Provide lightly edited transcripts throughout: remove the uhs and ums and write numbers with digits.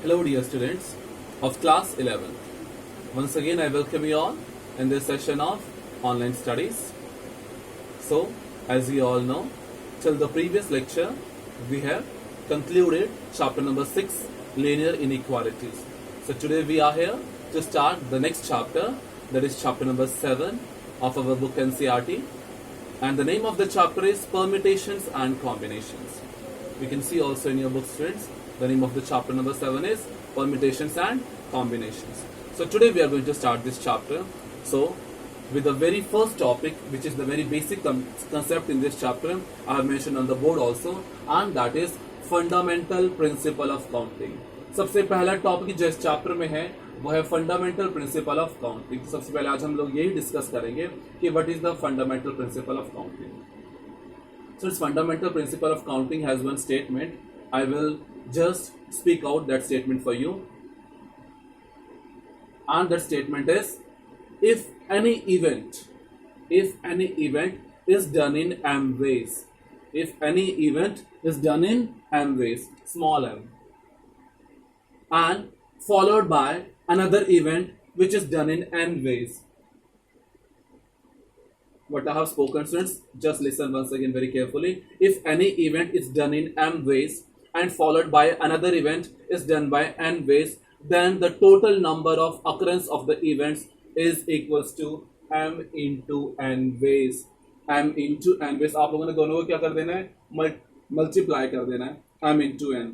Hello dear students of class 11. Once again I welcome you all in this session of online studies. So as you all know, till the previous lecture we have concluded chapter number 6, linear inequalities. So today we are here to start the next chapter, that is chapter number 7 of our book NCERT, and the name of the chapter is permutations and combinations. You can see also in your book, students, the name of the chapter number 7 is permutations and combinations. So today we are going to start this chapter. So with the very first topic, which is the very basic concept in this chapter, I have mentioned on the board also, and that is fundamental principle of counting. सबसे पहला topic जो इस chapter में है वो है fundamental principle of counting. सबसे पहले आज हम लोग यही डिस्कस करेंगे कि what is the fundamental principle of counting. So its fundamental principle of counting has one statement. I will just speak out that statement for you. And that statement is, if any event is done in m ways, if any event is done in m ways, small m, and followed by another event which is done in n ways. What I have spoken, students, just listen once again very carefully. If any event is done in m ways and followed by another event is done by n ways, then the total number of occurrence of the events is equals to m into n ways. m into n ways. आप लोगों ने दोनों को क्या कर देना है? Multiply कर देना है. m into n.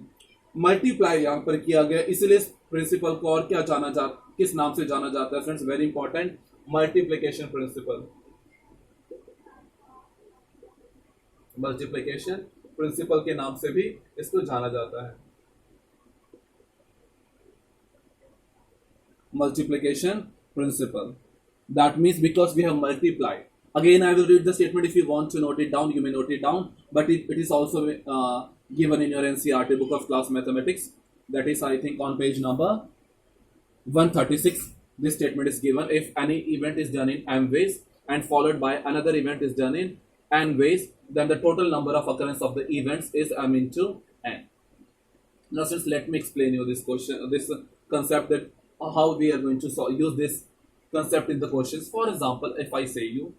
मल्टीप्लाई यहाँ पर किया गया, इसलिए इस प्रिंसिपल को और क्या जाना जाता, किस नाम से जाना जाता है friends? Very important, multiplication principle. Multiplication principle के नाम से भी इसको जाना जाता है. Multiplication principle, that means because we have multiplied. Again I will read the statement. If you want to note it down, you may note it down, but it is also given in your NCERT book of class mathematics, that is I think on page number 136. This statement is given: if any event is done in m ways and followed by another event is done in n ways, then the total number of occurrence of the events is m into n. Now since let me explain you this question, this concept, that how we are going to use this concept in the questions. For example, if I say you,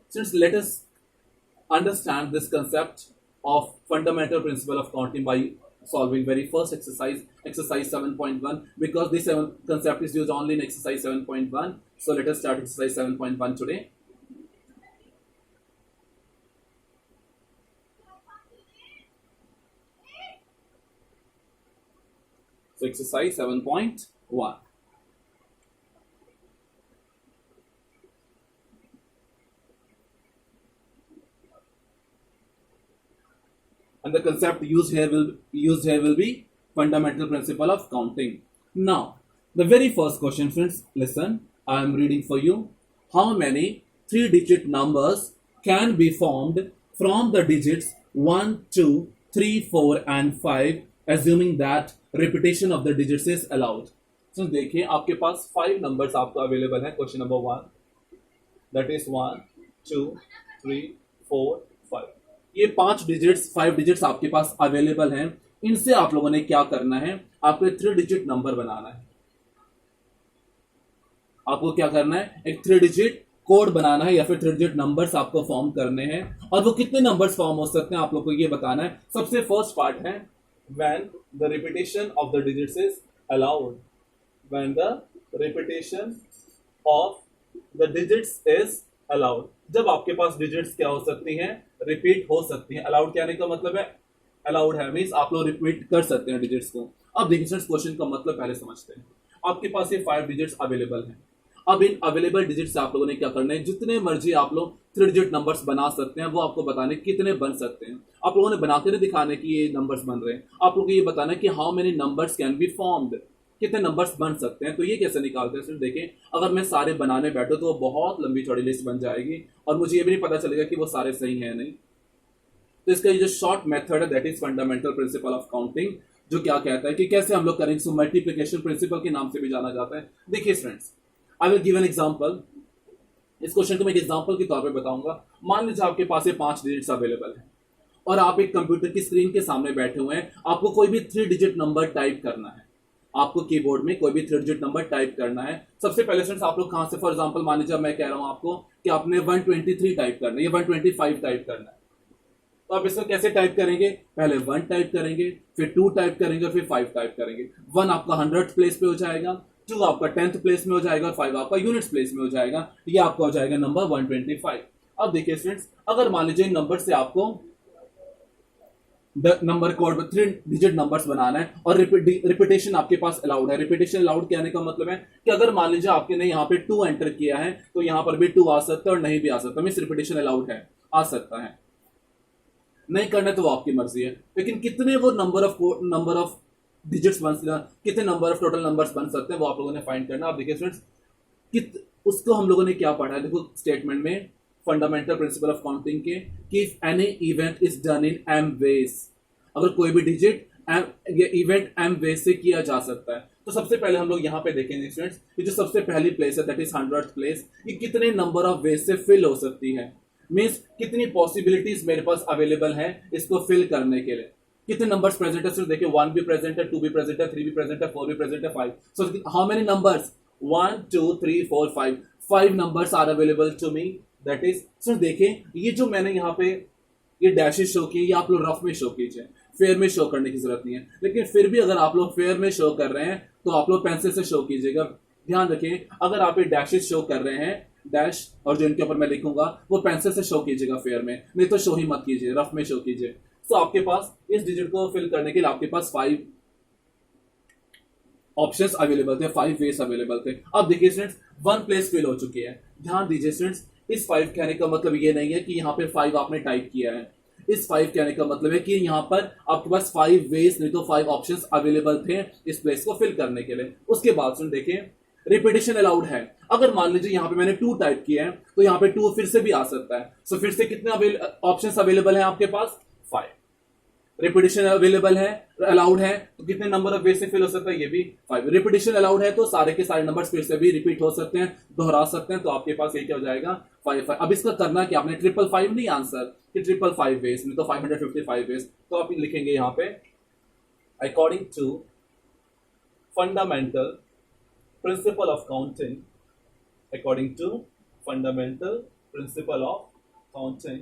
since let us understand this concept of fundamental principle of counting by solving very first exercise 7.1, because this concept is used only in exercise 7.1. So let us start exercise 7.1 today. So exercise 7.1. And the concept used here will be fundamental principle of counting. Now, the very first question, friends, listen, I am reading for you. How many 3-digit numbers can be formed from the digits 1, 2, 3, 4 and 5, assuming that repetition of the digits is allowed? So देखिए, आपके पास 5 numbers आपको available है. Question number 1, that is 1, 2, 3, 4, 5. ये 5 digits आपके पास available हैं. इनसे आप लोगों ने क्या करना है? आपको एक 3 डिजिट नंबर बनाना है. आपको क्या करना है? एक 3 डिजिट कोड बनाना है या फिर 3 डिजिट नंबर्स आपको फॉर्म करने हैं. और वो कितने नंबर्स फॉर्म हो सकते हैं आप लोग को ये बताना है. सबसे फर्स्ट पार्ट है when the repetition of the digits is allowed. When the repetition of the digits is allowed. जब आपके पास डिजिट्स क्या हो सकती हैं? रिपीट हो सकती हैं. अलाउड कहने का मतलब है अलाउड है, मींस आप लोग रिपीट कर सकते हैं डिजिट्स को. अब देखिए क्वेश्चन का मतलब पहले समझते हैं. आपके पास ये 5 डिजिट्स अवेलेबल हैं. अब इन अवेलेबल डिजिट्स से आप लोगों ने क्या करना है? जितने मर्जी आप लोग 3 डिजिट नंबर्स बना सकते हैं, वो आपको बताने कितने बन सकते हैं. आप लोगों ने बनाकर नहीं दिखाने कि ये नंबर्स बन रहे हैं. आप लोगों को ये बताना है कि how many numbers can be formed, कितने नंबर्स बन सकते हैं. तो ये कैसे निकालते हैं? देखें, अगर मैं सारे बनाने बैठो तो वो बहुत लंबी चौड़ी लिस्ट बन जाएगी और मुझे ये भी नहीं पता चलेगा कि वो सारे सही हैं नहीं. तो इसका ये जो शॉर्ट मेथड है, that is fundamental principle of counting, जो क्या कहता है कि कैसे हम लोग करेंगे. सो मल्टीप्लिकेशन प्रिंसिपल के नाम से भी जाना जाता है. देखिए friends, I will give an example. इस क्वेश्चन को मैं एक एग्जांपल के तौर पे बताऊंगा. मान लीजिए आपके पास ये 5 डिजिट्स अवेलेबल है और आप एक कंप्यूटर की स्क्रीन के सामने बैठे हुए हैं, आपको कोई भी 3 डिजिट नंबर टाइप करना है, आपको कीबोर्ड में कोई भी 3 डिजिट नंबर टाइप करना है। सबसे पहले स्टूडेंट्स आप लोग कहां से, फॉर एग्जांपल मान लीजिए मैं कह रहा हूं आपको कि आपने 123 टाइप करना है या 125 टाइप करना है, तो आप इसको कैसे टाइप करेंगे, पहले 1 टाइप करेंगे, फिर 2 टाइप करेंगे और फिर 5 टाइप करेंगे। 1 आपका 100th प्लेस पे हो जाएगा, 2 आपका 10th प्लेस में हो जाएगा और 5 आपका यूनिट्स प्लेस में हो जाएगा। ये आपका हो जाएगा नंबर 125। अब देखिए स्टूडेंट्स, अगर मान लीजिए इन नंबर से आपको नंबर कोड 3 डिजिट नंबर्स बनाना है और रिपीटेशन आपके पास अलाउड है। रिपीटेशन अलाउड कहने का मतलब है कि अगर मान लीजिए आपके ने यहाँ पे 2 एंटर किया है तो यहाँ पर भी 2 आ सकता है और नहीं भी आ सकता, मींस रिपीटेशन अलाउड है, आ सकता है, नहीं करना तो वो आपकी मर्जी है। लेकिन कितने वो नंबर ऑफ डिजिट्स बन, कितने नंबर ऑफ टोटल नंबर्स बन सकते हैं वो आप लोगों ने फाइंड करना। आप देखिए स्टूडेंट्स, उसको हम लोगों ने क्या पढ़ा है, देखो स्टेटमेंट में फंडामेंटल प्रिंसिपल ऑफ काउंटिंग के कि if any event is done in m ways, अगर कोई भी डिजिट ये इवेंट एम वेज से किया जा सकता है। तो सबसे पहले हम लोग यहाँ पे देखेंगे स्टूडेंट्स, ये जो सबसे पहली प्लेस है दैट इज 100th प्लेस, ये कितने नंबर ऑफ वेज से फिल हो सकती है, मीन्स कितनी पॉसिबिलिटीज मेरे पास अवेलेबल है इसको फिल करने के लिए। कितने नंबर्स प्रेजेंट है, देखिए 1 भी प्रेजेंट है, 2 भी प्रेजेंट है, 3 भी प्रेजेंट है, 4 भी प्रेजेंट है, 5। सो हाउ मेनी नंबर्स, 1 2 3 4 5, 5 नंबर्स are available to me, that is. So देखिए ये जो मैंने यहाँ पे ये डैशेस शो किए, ये आप लोग रफ में शो कीजिए, फेयर में शो करने की जरूरत नहीं है। लेकिन फिर भी अगर आप लोग फेयर में शो कर रहे हैं तो आप लोग पेंसिल से शो कीजिएगा। ध्यान रखिए, अगर आप ये डैशेस शो कर रहे हैं, डैश और जो इनके ऊपर मैं लिखूंगा वो पेंसिल से शो कीजिएगा फेयर में, नहीं तो शो ही मत कीजिए, रफ में शो कीजिए। तो आपके पास इस डिजिट को फिल करने के लिए आपके पास 5 ऑप्शंस अवेलेबल थे, 5 वेज अवेलेबल थे। अब देखिए स्टूडेंट्स, 1 प्लेस फिल हो चुकी है। ध्यान दीजिए स्टूडेंट्स, इस 5 कहने का मतलब ये नहीं है कि यहाँ पे 5 आपने टाइप किया है, इस 5 कहने का मतलब है कि यहाँ पर आपके पास 5 वेज नहीं तो 5 ऑप्शंस अवेलेबल थे इस प्लेस को फिल करने के लिए। उसके बाद सुन देखिए, रिपीटेशन अलाउड है। अगर मान लीजिए यहाँ पे मैंने 2 टाइप किया है तो यहाँ पे 2 फिर से भी आ सकता है। सो फिर से कितने ऑप्शंस अवेलेबल है आपके पास, 5। रिपीटेशन अवेलेबल है, अलाउड है, तो कितने नंबर ऑफ वेज से फिल हो सकता है, ये भी 5। रिपीटेशन अलाउड है तो सारे के सारे नंबर्स फिर से भी रिपीट हो सकते हैं, दोहरा सकते हैं, तो आपके पास ये क्या हो जाएगा, 5। अब इसका करना कि आपने 555 नहीं आंसर कि 555 वेज नहीं तो 555 वेज, तो आप लिखेंगे यहाँ पे according to fundamental principle of counting, according to fundamental principle of counting.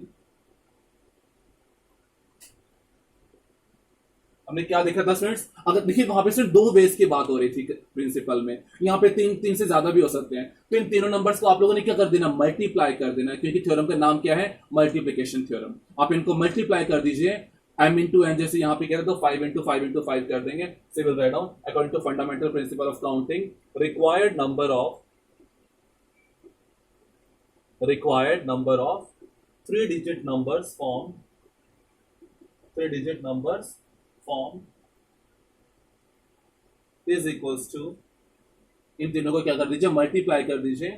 हमने क्या देखा था स्टूडेंट्स, अगर देखिए वहां पे सिर्फ 2 वेज की बात हो रही थी प्रिंसिपल में, यहाँ पे 3 से ज्यादा भी हो सकते हैं। तो इन तीनों नंबर्स को आप लोगों ने क्या कर देना, मल्टीप्लाई कर देना, क्योंकि थ्योरम का नाम क्या है, मल्टीप्लिकेशन थ्योरम। आप इनको मल्टीप्लाई कर दीजिए, m इंटू n, जैसे यहाँ पे कह रहे तो 5 इंटू 5 इंटू 5 कर देंगे। So will write down according to fundamental principle of counting, required number of 3 digit numbers form is equals to, इन तीनों को क्या कर दीजिए, मल्टीप्लाई कर दीजिए,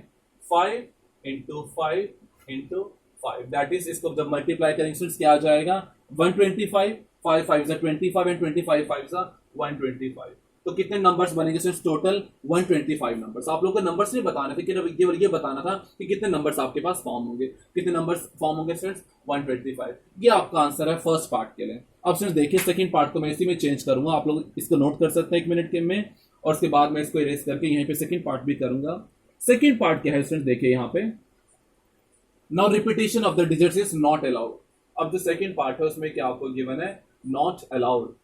5 इंटू 5 इंटू 5, दैट इज, इसको जब मल्टीप्लाई करेंगे क्या आ जाएगा, 125, 5 5 25 एंड 25 5 125। तो कितने नंबर्स बनेंगे सिर्फ टोटल 125 नंबर्स। आप लोगों को नंबर्स नहीं बताने थे, केवल ये बताना था कि कितने नंबर्स आपके पास फॉर्म होंगे, कितने नंबर्स फॉर्म होंगे सिर्फ 125। ये आपका आंसर है फर्स्ट पार्ट के लिए। अब सिर्फ देखिए सेकंड पार्ट को मैं इसी में चेंज करूंगा, आप लोग इसको नोट कर सकते हैं 1 मिनट के में, और उसके बाद मैं इसको इरेज करके यहीं पे सेकंड पार्ट भी करूंगा। सेकंड पार्ट क्या है स्टूडेंट, देखिए यहाँ पे, now repetition of the digits is not allowed. अब जो सेकंड पार्ट है उसमें क्या आपको गिवन है, not allowed.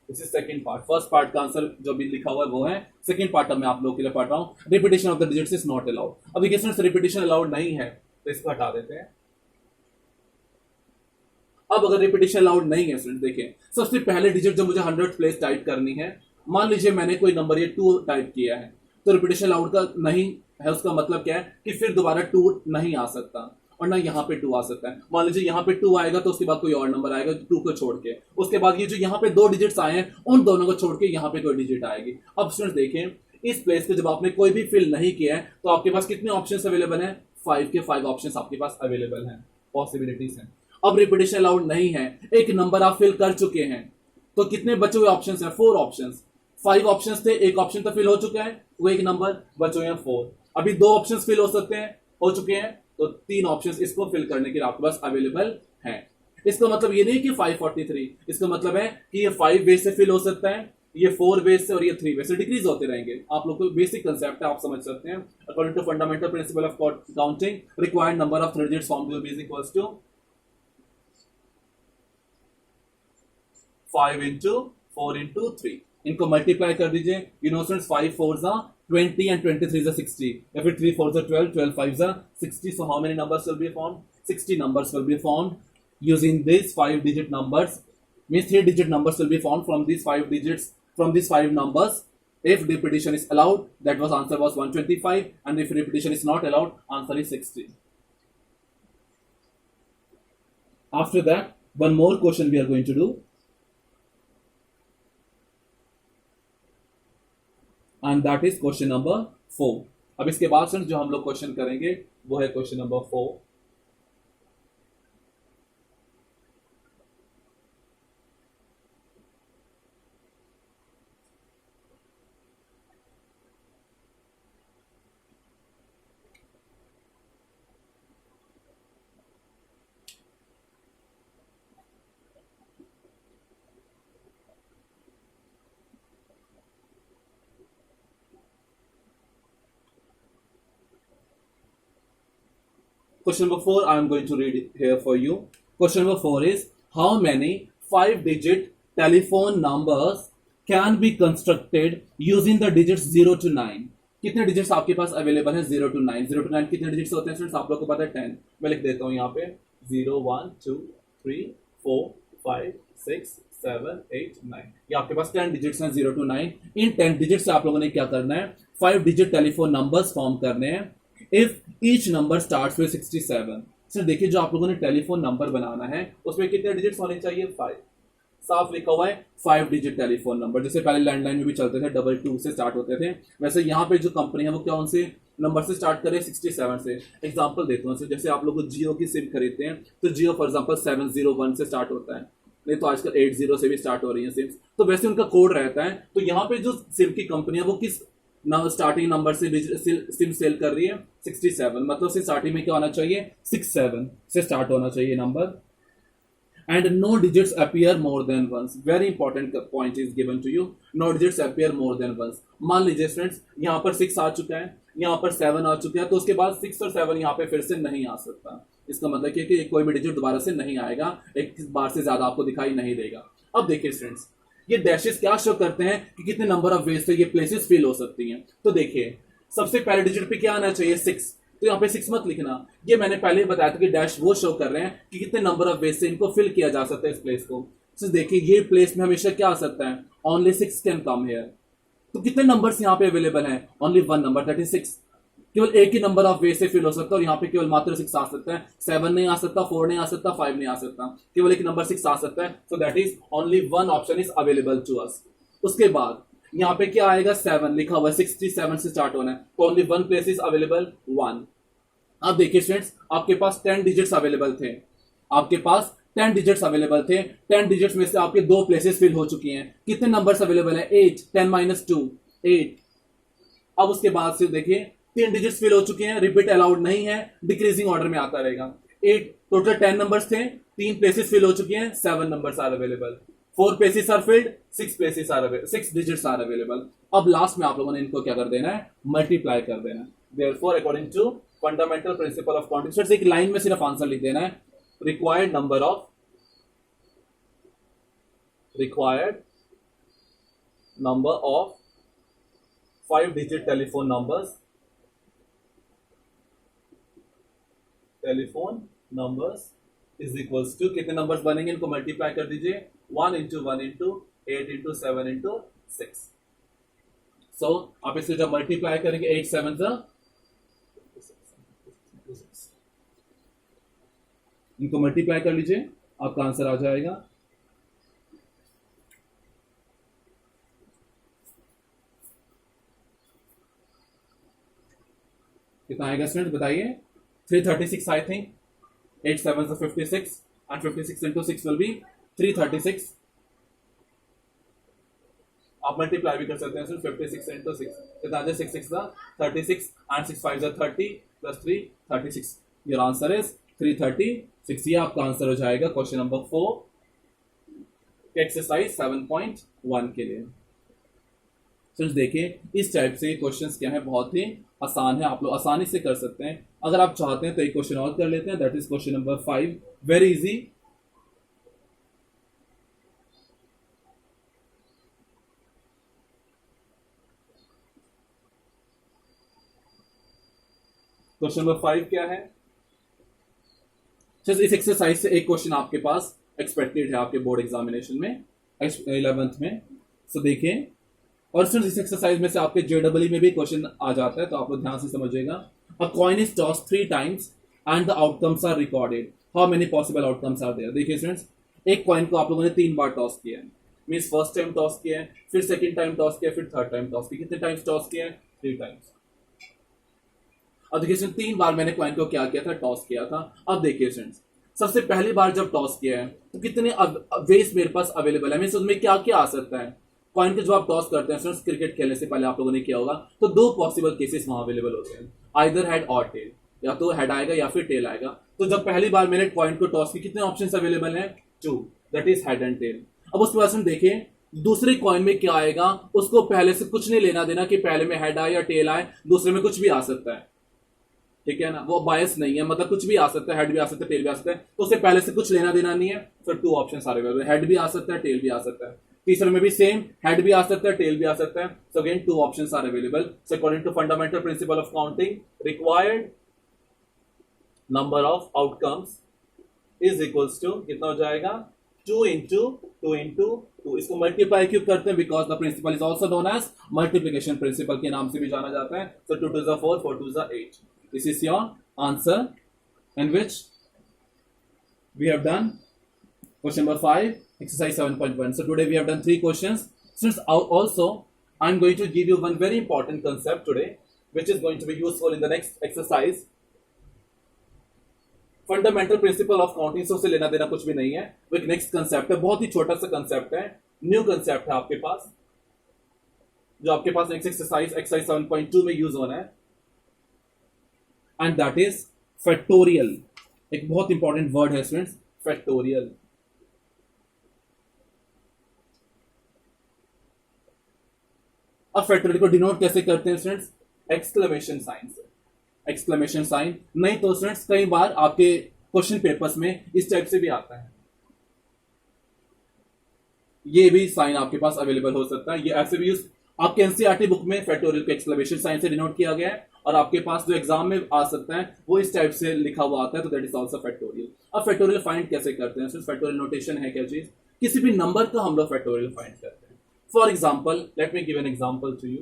This is second part. First part का आंसर जो भी लिखा हुआ है वो है, सेकंड पार्ट मैं आप लोगों के लिए पढ़ रहा हूं, repetition of the digits is not allowed. अब देखिए स्टूडेंट्स, रिपीटेशन अलाउड नहीं है तो इसको हटा देते हैं। अब अगर रिपीटेशन अलाउड नहीं है स्टूडेंट, देखिए सबसे पहले डिजिट जो मुझे 100th प्लेस टाइप करनी है, मान लीजिए मैंने कोई नंबर ये 2 टाइप किया है, तो रिपीटेशन अलाउड का नहीं है, उसका मतलब क्या है कि फिर दोबारा 2 नहीं आ सकता और ना यहाँ पे 2 आ सकता है। मान लीजिए यहाँ पे 2 आएगा तो उसके बाद कोई और नंबर आएगा 2 को छोड़ के, उसके बाद ये जो यहाँ पे 2 डिजिट्स आए हैं उन दोनों को छोड़ के यहाँ पे कोई डिजिट आएगी। अब स्टूडेंट्स देखें, इस प्लेस पे जब आपने कोई भी फिल नहीं किया है तो आपके पास कितने ऑप्शंस अवेलेबल हैं, 5 के 5 ऑप्शंस आपके पास अवेलेबल हैं, पॉसिबिलिटीज हैं। अब रिपीटेशन अलाउड नहीं है, एक नंबर आप फिल कर चुके हैं तो कितने बचे हुए ऑप्शंस हैं, 4 ऑप्शंस। 5 ऑप्शंस थे, एक ऑप्शन तो फिल हो चुका है, वो एक नंबर बचे हुए हैं 4। अभी 2 ऑप्शंस फिल हो सकते हैं, हो चुके हैं, तो 3 ऑप्शंस इसको फिल करने के लिए आपके पास अवेलेबल हैं। इसका मतलब ये नहीं कि 543, इसका मतलब है कि ये 5 वे से फिल हो सकता है, ये 4 वे से और ये 3 वे से डिक्रीज होते रहेंगे। आप लोग को बेसिक कंसेप्ट है, आप समझ सकते हैं। According to fundamental principle of counting, required number of three digits form to be equals to 5 into 4 into 3। इनको मल्टीप्लाई कर दीजिए। You know students, 5 4s are 20 and 23 is 60। If it 3 4s are 12, 12 5s are 60। So how many numbers will be formed? 60 numbers will be formed using these 5 digit numbers. Means 3 digit numbers will be formed from these 5 digits, from these 5 numbers. If repetition is allowed, that was answer was 125, and if repetition is not allowed, answer is 60। After that, one more question we are going to do, and that is question number 4। अब इसके बाद से जो हम लोग question करेंगे वो है question number 4। Question number 4, I am going to read it here for you. Question number 4 is, how many 5-digit telephone numbers can be constructed using the digits 0 to 9? कितने डिजिट्स आपके पास अवेलेबल हैं 0 to 9? 0 to 9 कितने digits होते हैं students? आप लोग को पता है 10। मैं लिख देता हूं यहाँ पे 0 1 2 3 4 5 6 7 8 9। ये आपके पास 10 डिजिट्स हैं 0 to 9। इन 10 डिजिट से आप लोगों ने क्या करना है? 5 डिजिट टेलीफोन नंबर्स फॉर्म करने हैं। If each number starts with 67। Sir देखिए, जो आप लोगों ने टेलीफोन नंबर बनाना है उसमें कितने डिजिट्स होने चाहिए? 5। साफ लिखा हुआ है 5 डिजिट टेलीफोन नंबर। जैसे पहले लैंडलाइन में भी चलते थे, 22 से स्टार्ट होते थे, वैसे यहाँ पे जो कंपनी है वो क्या उनसे नंबर से स्टार्ट करे? 67 से। एग्जांपल देता हूँ, जैसे आप लोग जियो की सिम खरीदते हैं तो जियो फॉर एग्जांपल 701 से स्टार्ट होता है, नहीं तो आजकल 80 से भी स्टार्ट हो रही है सिम्स, तो वैसे उनका कोड रहता है। तो यहाँ पे जो सिम की कंपनी है वो किस स्टार्टिंग नंबर से सिम सेल कर रही है? 67। मतलब से स्टार्टिंग में क्या होना चाहिए? 67 से स्टार्ट होना चाहिए number. And no digits appear more than once. Very important point is given to you, no digits appear more than once. मान लीजिए स्टूडेंट्स, यहाँ पर 6 आ चुका है, यहाँ पर 7 आ चुका है, तो उसके बाद 6 और 7 यहाँ पे फिर से नहीं आ सकता। इसका मतलब कि कोई भी डिजिट दोबारा से नहीं आएगा, एक बार से ज्यादा आपको दिखाई नहीं देगा। अब देखिए स्टूडेंट्स, ये डैशेस क्या शो करते हैं कि कितने नंबर ऑफ वेज से ये प्लेसेस फिल हो सकती हैं। तो देखिए, सबसे पहले डिजिट पे क्या आना चाहिए? 6। तो यहाँ पे 6 मत लिखना, ये मैंने पहले बताया था कि डैश वो शो कर रहे हैं कि कितने नंबर ऑफ वेज से इनको फिल किया जा सकता है इस प्लेस को। तो देखिए, ये प्लेस में हमेशा क्या आ सकता है? Only 6 can come here. तो कितने नंबर्स यहाँ पे अवेलेबल हैं? Only 1 number, that is 6। केवल एक ही नंबर ऑफ वे से फिल हो सकता है और यहाँ पे केवल मात्र 6 आ सकता है। 7 नहीं आ सकता, 4 नहीं आ सकता, 5 नहीं आ सकता, केवल एक नंबर 6 आ सकता है। So that is only 1 option is available to us. उसके बाद यहाँ पे क्या आएगा? 7 लिखा हुआ है, 67 से स्टार्ट होना है, तो ओनली 1 प्लेस इज अवेलेबल, 1। अब देखिए स्टूडेंट्स, आपके पास 10 डिजिट्स अवेलेबल थे, आपके पास 10 डिजिट्स अवेलेबल थे। 10 डिजिट्स में से आपके 2 प्लेसेस फिल हो चुकी हैं। कितने नंबर्स अवेलेबल है? 8। 10 माइनस 2, 8। अब उसके बाद से देखिए 3 डिजिट्स फिल हो चुके हैं, रिपीट अलाउड नहीं है, डिक्रीजिंग ऑर्डर में आता रहेगा। 8 टोटल 10 नंबर्स थे, 3 प्लेसेस फिल हो चुके हैं, 7 numbers are available. 4 places are filled, 6 places are available, 6 digits are available. अब लास्ट में आप लोगों ने इनको क्या कर देना है? मल्टीप्लाई कर देना है। Therefore according to fundamental principle of quantity, एक लाइन में सिर्फ आंसर लिख देना है, required number of 5 digit telephone numbers is equals to, कितने नंबर्स बनेंगे? इनको मल्टीप्लाई कर दीजिए, 1 into 1 into 8 into 7 into 6। सो आप इसे जब मल्टीप्लाई करेंगे 8 7 जा, इनको मल्टीप्लाई कर लीजिए, आपका आंसर आ जाएगा। कितना आएगा स्टूडेंट बताइए? 336 I think. 8 7 is 56 and 56 into 6 will be 336। आप मल्टीप्लाई भी कर सकते हैं सिर्फ 56 into 6, कितना 6 6 का 36 and 6 5 30 plus 3 36। Your answer is 336। 6, ये आपका आंसर हो जाएगा क्वेश्चन नंबर 4 एक्सरसाइज 7.1 के लिए। फ्रेंड्स देखिए इस टाइप से क्वेश्चंस क्या है, बहुत ही आसान है, आप लोग आसानी से कर सकते हैं। अगर आप चाहते हैं तो एक क्वेश्चन और कर लेते हैं, that is question number 5, very easy. Question number 5 क्या है? इस एक्सरसाइज से एक क्वेश्चन आपके पास एक्सपेक्टेड है आपके बोर्ड एग्जामिनेशन में 11th में। सो देखिए, और सिर्फ इस एक्सरसाइज में से आपके जेडब्ल्यू में भी क्वेश्चन आ जाता है, तो आप लोग ध्यान से समझिएगा। A coin is toss 3 times and the outcomes are recorded, how many possible outcomes are there. देखिए फ्रेंड्स, एक कॉइन को आप लोगों ने 3 बार टॉस किया है, मींस फर्स्ट टाइम टॉस किया है, फिर सेकंड टाइम टॉस किया, फिर थर्ड टाइम टॉस किया। कितने टाइम्स टॉस किया है? 3 टाइम्स। अब देखिए 3 बार मैंने कॉइन को क्या किया था? टॉस किया था। अब देखिए फ्रेंड्स, सबसे पहली बार जब टॉस किया है तो कितने वेज मेरे पास अवेलेबल है, मींस उसमें क्या क्या आ सकता है। कॉइन के जब आप टॉस करते हैं फ्रेंड्स, क्रिकेट खेलने से पहले आप लोगों ने किया होगा, तो 2 पॉसिबल केसेस वहां अवेलेबल होते हैं, आइदर हेड और टेल, या तो हेड आएगा या फिर टेल आएगा। तो जब पहली बार मैंने कॉइन को टॉस की, कितने ऑप्शंस अवेलेबल हैं? 2, that is head and tail. अब उसके बाद हम देखें दूसरे कॉइन में क्या आएगा, उसको पहले से कुछ नहीं लेना देना कि पहले में हेड आए या टेल आए, दूसरे में कुछ भी आ सकता है, ठीक है ना, वो बायस नहीं है, मतलब कुछ भी आ सकता है, हेड भी आ सकता है, टेल भी आ सकता है, तो उसे पहले से कुछ लेना देना नहीं है। फिर 2 ऑप्शंस आ रहे हैं, हेड भी आ सकता है, टेल भी आ सकता है। तीसरे में भी सेम, हेड भी आ सकता है, टेल भी आ सकता है। So again 2 options are available. So according to fundamental principle of counting, required number of outcomes is equals to, कितना हो जाएगा? 2 इंटू 2 इंटू 2। इसको मल्टीप्लाई क्यों करते हैं? Because the principle is also known as multiplication principle के नाम से भी जाना जाता है। So 2 2 4, 4 2 8। This is your answer, in which we have done question number 5 exercise 7.1. So today we have done 3 questions. Since also I'm going to give you one very important concept today which is going to be useful in the next exercise. Fundamental principle of counting से लेना देना कुछ भी नहीं है, वो एक next concept है, बहुत ही छोटा सा कंसेप्ट है, न्यू कंसेप्ट है आपके पास, जो आपके पास नेक्स्ट एक्सरसाइज 7.2 में यूज होना है, एंड दैट इज फैक्टोरियल। एक बहुत इंपॉर्टेंट वर्ड है स्टूडेंट्स, फैक्टोरियल। अब फैक्टोरियल को डिनोट कैसे करते हैं स्टूडेंट्स? एक्सक्लेमेशन साइन से। एक्सक्लेमेशन साइन नहीं तो स्टूडेंट्स कई बार आपके क्वेश्चन पेपर्स में इस टाइप से भी आता है, ये भी साइन आपके पास अवेलेबल हो सकता है, ये ऐसे भी यूज आपके एनसीईआरटी बुक में फैक्टोरियल को एक्सक्लेमेशन साइन से डिनोट किया गया है, और आपके पास जो एग्जाम में आ सकता है वो इस टाइप से लिखा हुआ आता है, तो दैट इज आल्सो फैक्टोरियल। अब फैक्टोरियल फाइंड कैसे करते हैं? सिर्फ फैक्टोरियल नोटेशन है क्या चीज? किसी भी नंबर का हम लोग फैक्टोरियल फाइंड करते हैं। For example, let me give an example to you.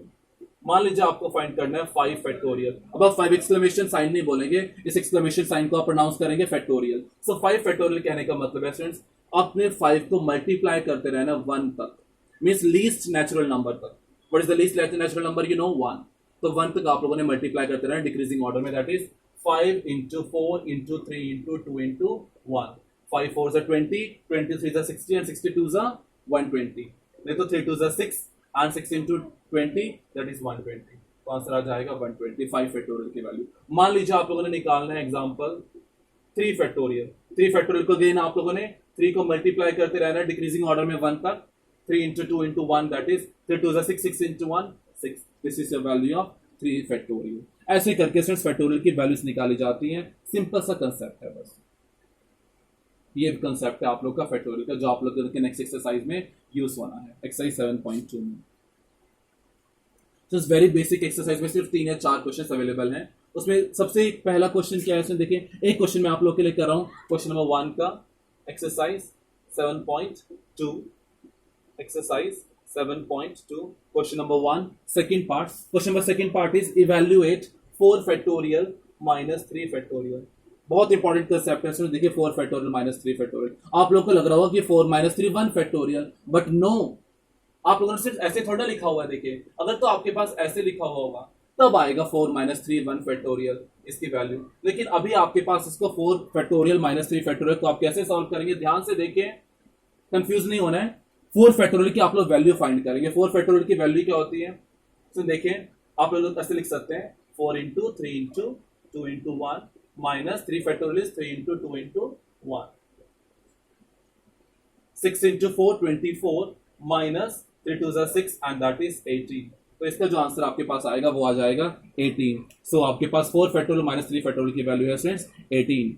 मान लीजिए आपको फाइंड करना है 5 फैक्टोरियल। अब आप 5 एक्सक्लेमेशन साइन नहीं बोलेंगे, इस एक्सक्लेमेशन साइन को आप प्रोनाउंस करेंगे फैक्टोरियल। सो 5 फैक्टोरियल कहने का मतलब है स्टूडेंट्स, अपने 5 को मल्टीप्लाई करते रहना 1 तक, मींस लीस्ट नेचुरल नंबर तक। What is the least natural number? You know 1। तो 1 तक आप लोगों ने मल्टीप्लाई करते रहना डिक्रीजिंग ऑर्डर में, that is 5 into 4 into 3 into 2 into 1। 5 4 20, 23 60 and 62 120। नहीं तो 3 2 6 एंड 6 इंटू 20 दैट इज 120। तो आंसर आ जाएगा 125 फैक्टोरियल की वैल्यू। मान लीजिए आप लोगों ने निकालना है एग्जांपल 3 फैक्टोरियल। 3 फैक्टोरियल को देना आप लोगों ने 3 को मल्टीप्लाई करते रहना है डिक्रीजिंग ऑर्डर में 1 तक। 3 into 2 into 1 that is 3 2 6 6 into 1 6। This is the value of 3 factorial. ऐसे करके स्टूडेंट्स फैक्टोरियल की वैल्यूज निकाली जाती हैं। सिंपल सा कंसेप्ट है, बस ये कंसेप्ट है आप लोग का फैक्टोरियल का, जो आप लोग के नेक्स्ट एक्सरसाइज में यूज होना है, एक्सरसाइज 7.2 में। जस्ट वेरी बेसिक एक्सरसाइज में सिर्फ 3 या 4 क्वेश्चन अवेलेबल हैं। उसमें सबसे पहला क्वेश्चन क्या है, देखिए एक क्वेश्चन मैं आप लोग के लिए कर रहा हूँ, क्वेश्चन नंबर 1 का exercise 7.2। Exercise 7.2 question number 1 second part. Question number second part is evaluate 4 factorial minus 3 factorial. बहुत इंपॉर्टेंट कंसेप्ट है स्टूडेंट। देखिए 4 फैक्टोरियल माइनस 3 फैक्टोरियल, आप लोगों को लग रहा होगा कि 4 माइनस 3 1 फैक्टोरियल, बट नो, आप लोगों ने सिर्फ ऐसे थोड़ा लिखा हुआ है। देखिए अगर तो आपके पास ऐसे लिखा हुआ होगा तब आएगा 4 माइनस 3 1 फैक्टोरियल इसकी वैल्यू, लेकिन अभी आपके पास इसको 4 फैक्टोरियल माइनस 3 फैक्टोरियल, तो आप कैसे सॉल्व करेंगे? ध्यान से देखिए, कंफ्यूज नहीं होना है। 4 फैक्टोरियल की आप लोग वैल्यू फाइंड करेंगे। 4 फैक्टोरियल की वैल्यू क्या होती है? तो देखिए आप लोग ऐसे लिख सकते हैं 4 into 3 into 2 into 1 minus 3 factorial 3 into 2 into 1. 6 into 4 24 minus 3 to the 6 and that is 18. तो इसका जो आंसर आपके पास आएगा वो आ जाएगा 18. सो आपके पास 4 फैक्टोरियल माइनस 3 फैक्टोरियल की वैल्यू है स्टूडेंट्स 18.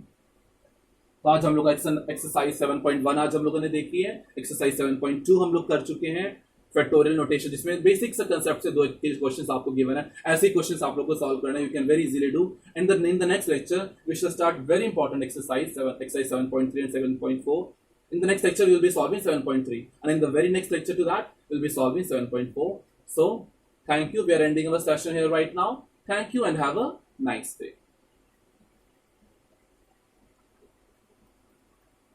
तो आज हम लोग एक्सरसाइज 7.1 आज हम लोगों ने देखी है. एक्सरसाइज 7.2 हम लोग कर चुके हैं फैक्टोरियल नोटेशन, जिसमें बेसिक से कंसेप्ट से 2 क्वेश्चंस आपको गिवन है. ऐसे क्वेश्चंस आप लोग को सॉल्व करना है. You can very easily do. In the next lecture we shall start very important exercise 7.3 and 7.4. In the next lecture, we will be solving 7.3. And in the very next lecture to that, we will be solving 7.4. So, thank you. We are ending our session here right now. Thank you and have a nice day.